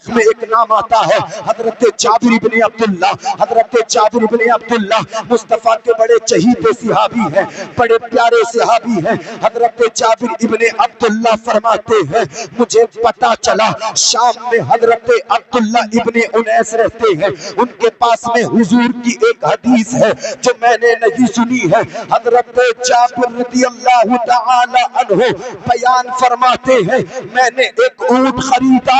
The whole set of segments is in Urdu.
تاریخ میں ایک نام آتا ہے حضرت جابر ابن عبداللہ. حضرت جابر ابن عبداللہ مصطفیٰ کے بڑے چہیتے صحابی ہیں, بڑے پیارے صحابی ہیں. حضرت جابر ابن عبداللہ فرماتے ہیں مجھے پتا چلا شام میں حضرت عبداللہ ابن انیس رہتے ہیں, ان کے پاس میں حضور کی ایک حدیث ہے جو میں نے نہیں سنی ہے. حضرت جابر رضی اللہ تعالی عنہ بیان فرماتے ہیں میں نے ایک اونٹ خریدا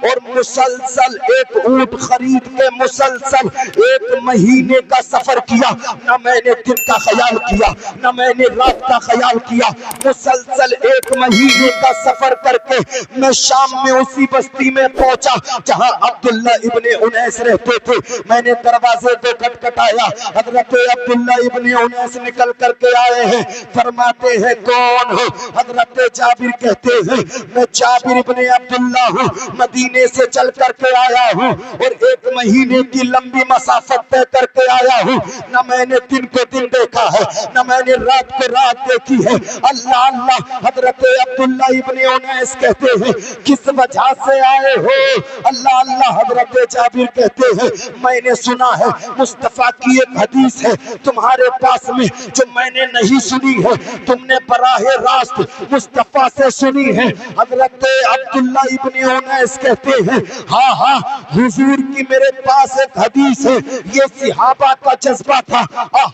اور مسلسل ایک اونٹ خرید کے مسلسل 1 مہینے کا سفر کیا. نہ میں نے دن کا خیال کیا نہ میں نے رات کا خیال کیا. مسلسل 1 مہینے کا سفر کر کے میں شام میں اسی بستی میں پہنچا جہاں عبداللہ ابن انیس رہتے تھے. میں نے دروازے کو کھٹکھٹایا, حضرت عبداللہ ابن انیس نکل کر کے آئے ہیں. فرماتے ہیں کون ہو؟ حضرت جابر کہتے ہیں میں جابر ابن عبداللہ ہوں, مدینے سے چل کر کے آیا ہوں اور 1 مہینے کی لمبی مسافت طے کر کے آیا ہوں. نہ میں نے دن کو دن دیکھا ہے نہ میں نے رات کو رات دیکھی ہے. اللہ اللہ. حضرت عبداللہ ابن انیس کہتے ہیں کس وجہ سے آئے ہو؟ اللہ اللہ. حضرت جابر کہتے ہیں میں نے سنا ہے مصطفیٰ کی ایک حدیث ہے تمہارے پاس میں جو میں نے نہیں سنی ہے, تم نے براہ راست مصطفیٰ سے سنی ہے. حضرت عبداللہ ابن انیس کہتے ہیں ہاں ہاں حضور کی میرے پاس ایک حدیث ہے. یہ صحابہ کا جذبہ تھا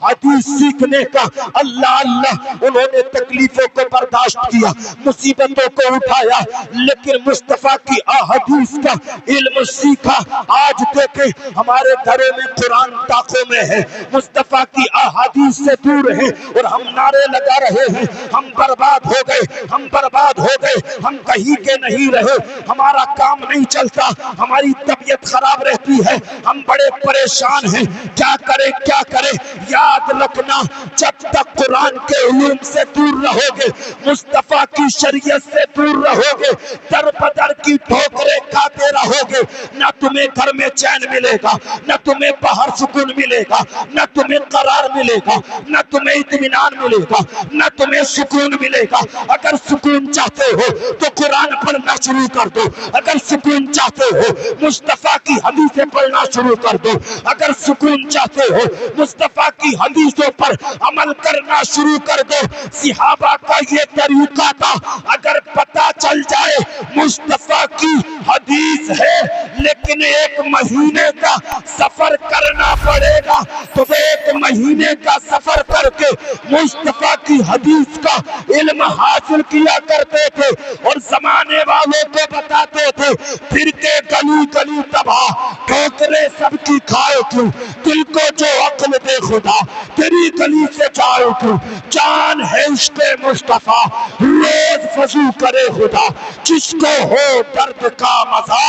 حدیث سیکھنے کا. اللہ اللہ. انہوں نے تکلیفوں کو برداشت کیا, مصیبتوں کو اٹھایا, لیکن مصطفیٰ کی احادیث کا علم سیکھا. آج دیکھیں ہمارے گھروں میں قرآن طاقوں میں ہے, مصطفیٰ کی احادیث سے دور ہے اور ہم نعرے لگا رہے ہیں ہم برباد ہو گئے, ہم برباد ہو گئے, ہم کہیں کے نہیں رہے, ہمارا کام نہیں چلتا, ہماری طبیعت خراب رہتی ہے, ہم بڑے پریشان ہیں. کیا کریں کیا کریں؟ یاد رکھنا جب تک قرآن کے علوم سے دور رہو گے, مصطفیٰ کی شریعت سے دور رہو گے, در بدر کی ٹھوکریں کھاتے رہو گے, نہ تمہیں گھر میں چین ملے گا, نہ تمہیں باہر سکون ملے گا, نہ تمہیں قرار ملے گا, نہ تمہیں اطمینان ملے گا, نہ تمہیں سکون ملے گا. اگر سکون چاہتے ہو تو قرآن پڑھنا شروع کر دو, اگر سکون چاہتے ہو مصطفیٰ کی حدیثیں پڑھنا شروع کر دو, اگر سکون چاہتے ہو مصطفیٰ کی حدیثوں پر عمل کرنا شروع کر دو. صحابہ کا یہ طریقہ تھا, اگر پتہ چل جائے مصطفیٰ کی حدیث ہے لیکن 1 مہینے کا سفر کرنا پڑے گا تو 1 مہینے کا سفر کر کے مصطفیٰ کی حدیث کا علم حاصل کیا کرتے تھے اور زمانے والوں کو بتاتے تھے. پھر کے گلی گلی تباہ, ٹھوکریں سب کی کھائے کیوں, دل کو جو عقل دے خدا تیری گلی سے جائے کیوں, جان ہے عشق مصطفیٰ روز فضو کرے خدا, جس کو ہو درد کا مزہ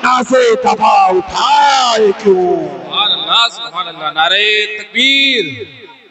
نازے دبا اٹھائے کیوں. سبحان اللہ سبحان اللہ. نعرہ تکبیر,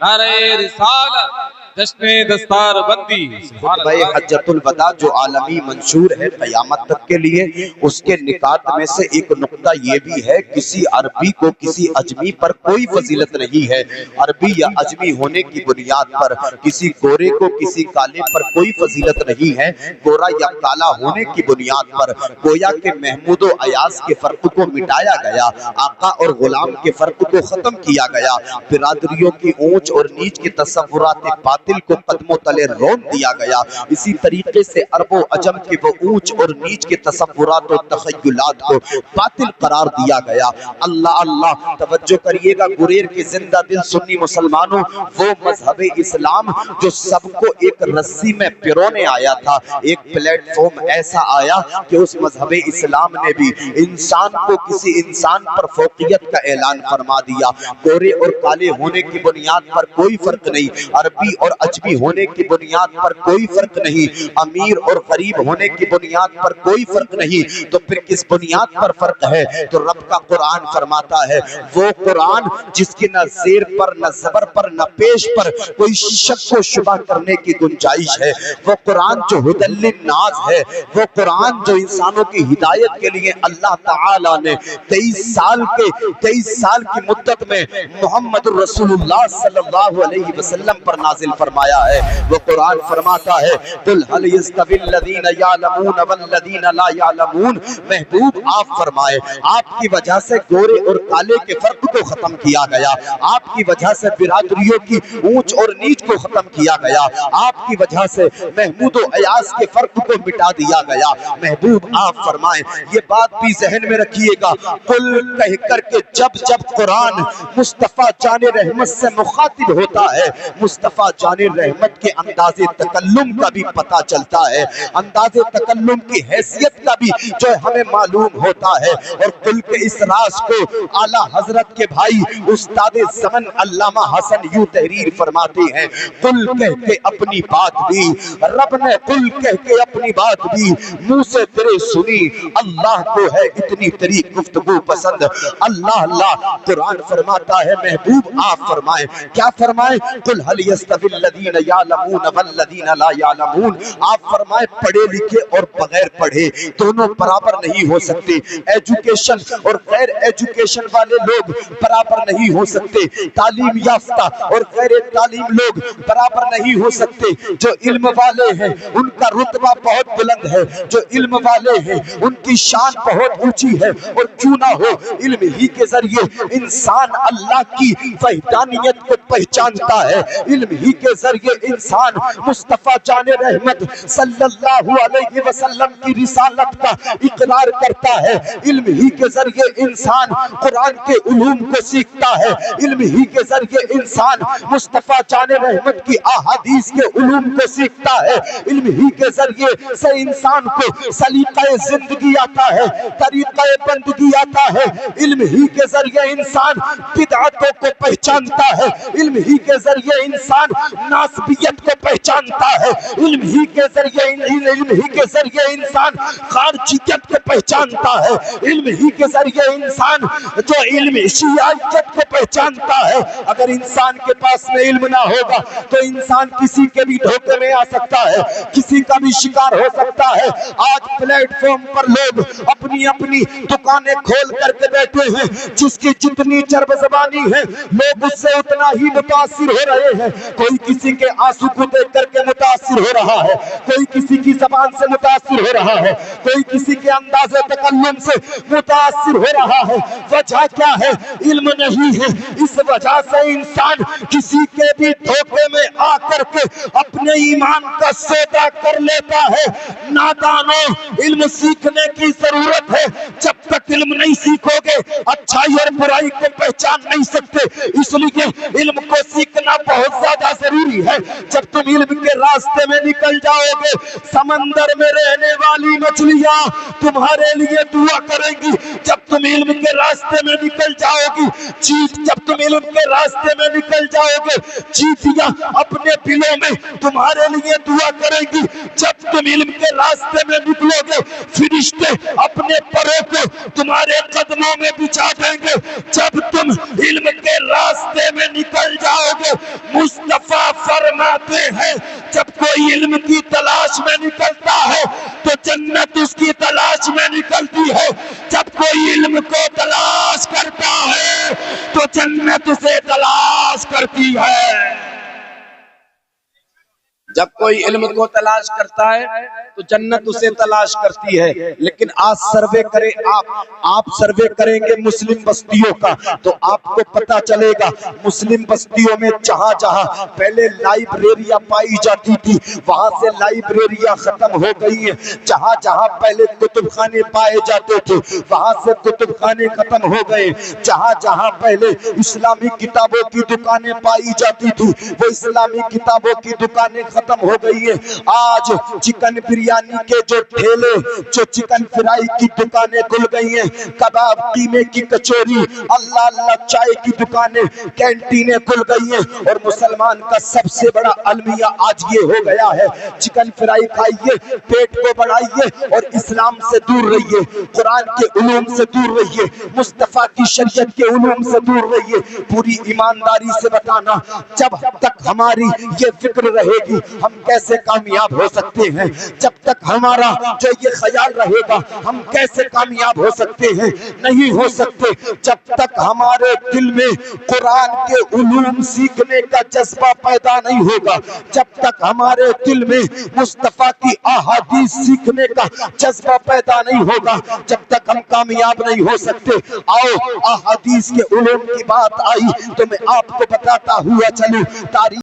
نعرہ رسالت, جشن دستار بندی. خطبہ حجت الوداع جو عالمی منشور ہے قیامت تک کے لیے, اس کے نکات میں سے ایک نقطہ یہ بھی ہے کسی عربی کو کسی عجمی پر کوئی فضیلت نہیں ہے. عربی یا عجمی ہونے کی بنیاد پر کسی گورے کو کسی کالے پر کوئی فضیلت نہیں ہے. گورا یا کالا ہونے کی بنیاد پر گویا کہ محمود و ایاز کے فرق کو مٹایا گیا, آقا اور غلام کے فرق کو ختم کیا گیا, برادریوں کی اونچ اور نیچ کے تصورات باطل کو قدموں تلے رون دیا گیا. اسی طریقے سے عرب و عجم کے وہ اونچ اور نیچ کے تصورات و تخیلات کو باطل قرار دیا گیا. اللہ اللہ. توجہ کریے گا گریر کے زندہ دل سنی مسلمانوں, وہ مذہب اسلام جو سب کو ایک رسی میں پیرونے آیا تھا, ایک پلیٹ فارم ایسا آیا کہ اس مذہب اسلام نے بھی انسان کو کسی انسان پر فوقیت کا اعلان فرما دیا. گورے اور کالے ہونے کی بنیاد پر کوئی فرق نہیں, عربی اور عجمی ہونے کی بنیاد پر کوئی فرق نہیں, امیر اور غریب ہونے کی بنیاد پر کوئی فرق نہیں. تو پھر کس بنیاد پر فرق ہے؟ تو رب کا قرآن فرماتا ہے وہ قرآن جس کی نہ زیر پر نہ زبر پر نہ پیش پر کوئی شک و شبہ کرنے کی گنجائش ہے, وہ قرآن جو ہدی للناس ہے, وہ قرآن جو انسانوں کی ہدایت کے لیے اللہ تعالی نے 23 سال کی مدت میں محمد رسول اللہ صلی اللہ علیہ وسلم پر نازل فرمایا ہے. وہ قرآن فرماتا ہے قل هل يستوي الذين يعلمون والذين لا يعلمون. محبوب آپ فرمائے آپ کی وجہ سے گورے اور کالے کے فرق کو ختم کیا گیا, آپ کی وجہ سے برادریوں کی اونچ اور نیچ کو ختم کیا گیا, آپ کی وجہ سے محمود و ایاز کے فرق کو مٹا دیا گیا. محبوب آپ فرمائیں یہ بات بھی ذہن میں رکھیے گا, قل کہہ کر کے جب جب قرآن مصطفیٰ جان رحمت سے مخاطب ہوتا ہے, مصطفیٰ جان رحمت کے انداز تکلم کا بھی پتہ چلتا ہے, انداز تکلم کی حیثیت کا بھی جو ہمیں معلوم ہوتا ہے. اور قل کے اس راز کو اعلیٰ حضرت کے بھائی استاد زمن علامہ حسن یوں تحریر فرماتے ہیں, قل کہہ کے اپنی بات بھی رب نے قل کہہ کے اپنی بات بھی منہ سے تیرے سنی, اللہ کو ہے اتنی تیری گفتگو پسند. اللہ اللہ قرآن فرماتا ہے محبوب آپ فرمائیں کیا فرمائیں قل هل يستوي الذين يعلمون والذين لا يعلمون. آپ فرمائیں پڑھے لکھے اور بغیر پڑھے دونوں برابر نہیں ہو سکتے, ایجوکیشن اور غیر ایجوکیشن والے لوگ برابر نہیں ہو سکتے, تعلیم یافتہ اور غیر تعلیم لوگ برابر نہیں ہو سکتے. جو علم والے ہیں ان کا رتبہ بہت بلند ہے, جو علم والے ہیں ان کی شان بہت اونچی ہے, اور کیوں نہ ہو علم ہی کے ذریعے انسان اللہ کی وحدانیت کو پہچانتا ہے, علم ہی کے ذریعے انسان مصطفیٰ جان رحمت صلی اللہ علیہ وسلم کی رسالت کا اقرار کرتا ہے, علم ہی کے ذریعے انسان قرآن کے علوم کو سیکھتا ہے, علم ہی کے ذریعے انسان مصطفیٰ جان رحمت کی احادیث کے علوم کو سیکھتا ہے, علم ہی کے ذریعے سے انسان کو سلیقہ زندگی آتا ہے, طریقہ بندگی آتا ہے, علم ہی کے ذریعے انسان بدعتوں کو پہچانتا ہے, علم ہی کے ذریعے انسان ناسبیت کو پہچانتا ہے, علم ہی کے ذریعے انسان خارجیت کو پہچانتا ہے, علم ہی کے ذریعے انسان جو علم شیعیت کو پہچانتا ہے. اگر انسان کے پاس میں علم نہ ہوگا تو انسان کسی کے بھی دھوکے میں آ سکتا ہے, کسی کا بھی شکار ہو سکتا ہے. آج پلیٹ فارم پر لوگ اپنی اپنی دکانیں کھول کر کے بیٹھے ہیں, جس کی جتنی چرب زبانی ہے لوگ اس سے اتنا ہی متاثر ہو رہے ہیں. کوئی کسی کے آنسو کو دیکھ کر کے متاثر ہو رہا ہے, کوئی کسی کی زبان سے متاثر ہو رہا ہے, کوئی کسی کے انداز تکلم سے متاثر ہو رہا ہے. وجہ کیا ہے؟ علم نہیں ہے. اس وجہ سے انسان کسی کے بھی دھوکے میں آ کر کے اپنے ایمان کا سودا کر لیتا ہے. نادانوں علم سیکھنے کی ضرورت ہے. جب تک علم نہیں سیکھو گے اچھائی اور برائی کو پہچان نہیں سکتے, اس لیے علم کو سیکھنا بہت زیادہ ضروری ہے. جب تم علم کے راستے میں نکل جاؤ گے سمندر میں رہنے والی مچھلیاں تمہارے لیے دعا کریں گی. جب تم علم کے راستے میں نکل جاؤ گی جب تم علم کے راستے میں نکل جاؤ گے چیٹیاں اپنے بلوں میں تمہارے لیے دعا کریں گی. جب تم علم کے راستے میں نکلو گے فرشتے اپنے پروں کو تمہارے قدموں میں بچھا دیں گے. جب تم علم کے راستے میں نکل جاؤ گے مصطفیٰ فرماتے ہیں جب کوئی علم کی تلاش میں نکلتا ہے تو جنت اس کی تلاش میں نکلتی ہے. جب کوئی علم کو تلاش کرتا ہے تو جنت اسے تلاش کرتی ہے. جب کوئی علم کو تلاش کرتا ہے تو جنت اسے تلاش کرتی ہے. لیکن آج سروے کریں آپ سروے کریں گے مسلم بستیوں کا تو آپ کو پتا چلے گا مسلم بستیوں میں جہاں جہاں پہلے لائبریریاں پائی جاتی تھی وہاں سے لائبریریاں ختم ہو گئی ہیں. جہاں جہاں پہلے کتب خانے پائے جاتے تھے وہاں سے کتب خانے ختم ہو گئے. جہاں جہاں پہلے اسلامی کتابوں کی دکانیں پائی جاتی تھی وہ اسلامی کتابوں کی دکانیں ختم ہو گئی ہے. آج چکن بریانی کے جو ٹھیلے جو چکن فرائی کی دکانیں کھل گئی ہیں, کباب قیمے کی کچوری اللہ اللہ چائے کی دکانیں کینٹینیں کھل گئی ہیں. اور مسلمان کا سب سے بڑا المیہ آج یہ ہو گیا ہے چکن فرائی کھائیے پیٹ کو بڑھائیے اور اسلام سے دور رہیے, قرآن کے علوم سے دور رہیے, مصطفیٰ کی شریعت کے علوم سے دور رہیے. پوری ایمانداری سے بتانا جب تک ہماری یہ فکر رہے گی ہم کیسے کامیاب ہو سکتے ہیں؟ جب تک ہمارا جو یہ خیال رہے گا ہم کیسے کامیاب ہو سکتے ہیں؟ نہیں ہو سکتے جب تک ہمارے دل میں قرآن کے علوم سیکھنے کا جذبہ پیدا نہیں ہوگا، جب تک ہمارے دل میں مصطفیٰ کی احادیث سیکھنے کا جذبہ پیدا نہیں ہوگا، جب تک ہم کامیاب نہیں ہو سکتے۔ آؤ احادیث کے علوم کی بات آئی تو میں آپ کو بتاتا ہوا چلوں، تاریخ